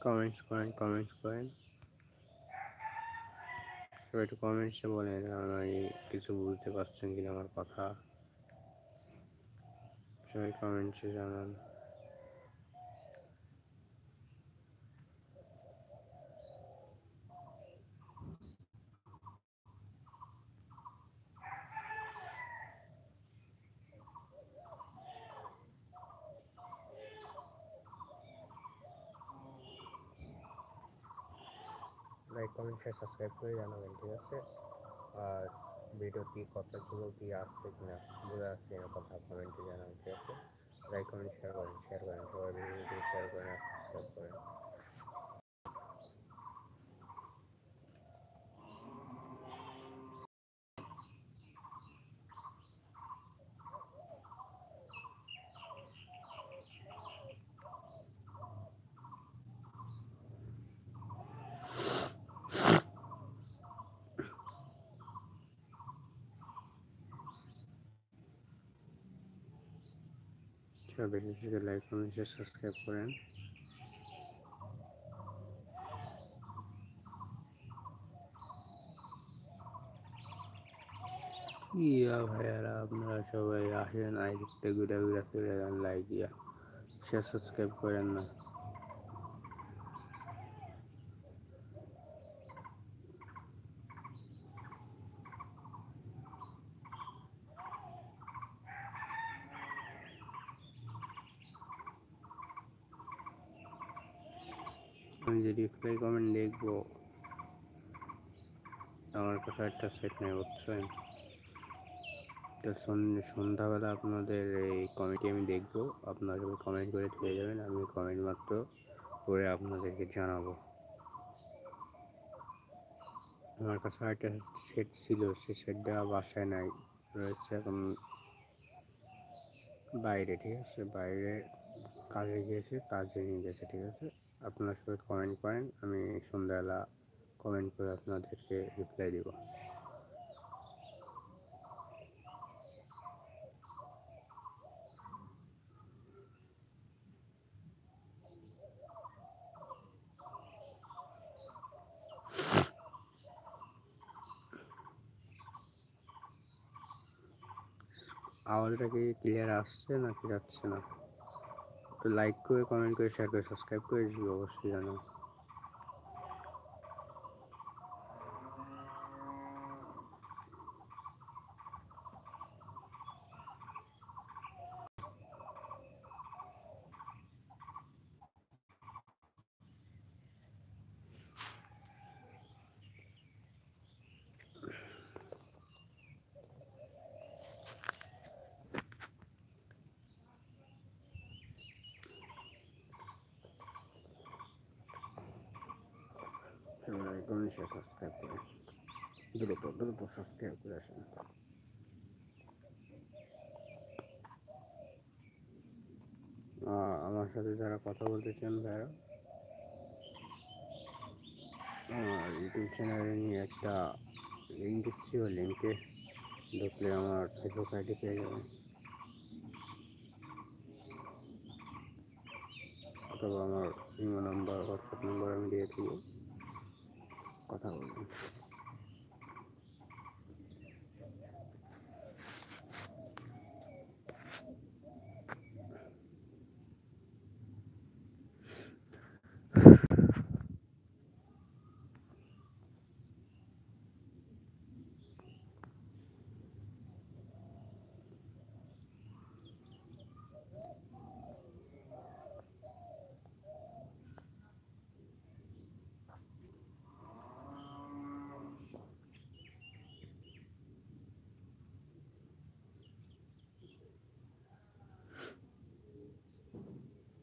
Comments করেন। সবাই একটু কমেন্টসে বলেন আমি কিছু বুঝতে পারছেন কিনা আমার কথা। সবাই কমেন্টসে জানান। লাইক কমেন্ট শেয়ার সাবস্ক্রাইব করে জানাবেন, ঠিক আছে? আর ভিডিওটি কথাগুলো কি আসছে কিনা, বোঝা যাচ্ছে কিনা কথা কমেন্টে জানাবেন, ঠিক আছে? লাইক কমেন্ট শেয়ার করেন সবাই ভিডিওটি শেয়ার করেন আর সাবস্ক্রাইব করেন। সবাই বেশি বেশি লাইক কমেন্ট শেয়ার সাবস্ক্রাইব করেন। ইয়া ভাইয়ারা, আপনারা সবাই আসেন, আইডিতে ঘুরে ঘুরে চলে যান, লাইক দিয়া শেয়ার সাবস্ক্রাইব করেন না। আমি যে রিপ্লাই কমেন্ট দেখবো, আমার কাছে একটা সেট নেই, বুঝছেন? তো সন্ধ্যাবেলা আপনাদের এই কমেন্টটি আমি দেখবো, আপনারা সবাই কমেন্ট করে পেয়ে যাবেন, আমি কমেন্ট মাত্র করে আপনাদেরকে জানাবো। আমার কাছে একটা সেট ছিল, সেই সেটটা বাসায় নাই, রয়েছে এখন বাইরে, ঠিক আছে? বাইরে কাজে গিয়েছে, কাজে নিয়ে গেছে, ঠিক আছে? আপনারা সবাই কমেন্ট করেন, আমি সন্ধ্যাবেলা কমেন্ট করে আপনাদেরকে রিপ্লাই দিব। আওয়াজটা কি ক্লিয়ার আসছে নাকি যাচ্ছে না? তো লাইক করে, কমেন্ট করে, শেয়ার করে, সাবস্ক্রাইব করে দিবি অবশ্যই জানান। লাইক কমেন্ট শেয়ার সাবস্ক্রাইব করে দ্রুত সাবস্ক্রাইব করে আসেন। আমার সাথে যারা কথা বলতে চান ভাইয়া, আমার ইউটিউব চ্যানেলে নিয়ে একটা লিঙ্ক দিচ্ছি, ওই লিঙ্কে ঢুকলে আমার ফেসবুক আইডি পেয়ে যাবেন, অথবা আমার ইমো নাম্বার, হোয়াটসঅ্যাপ নাম্বার আমি দিয়ে দিব, কথা বলবেন।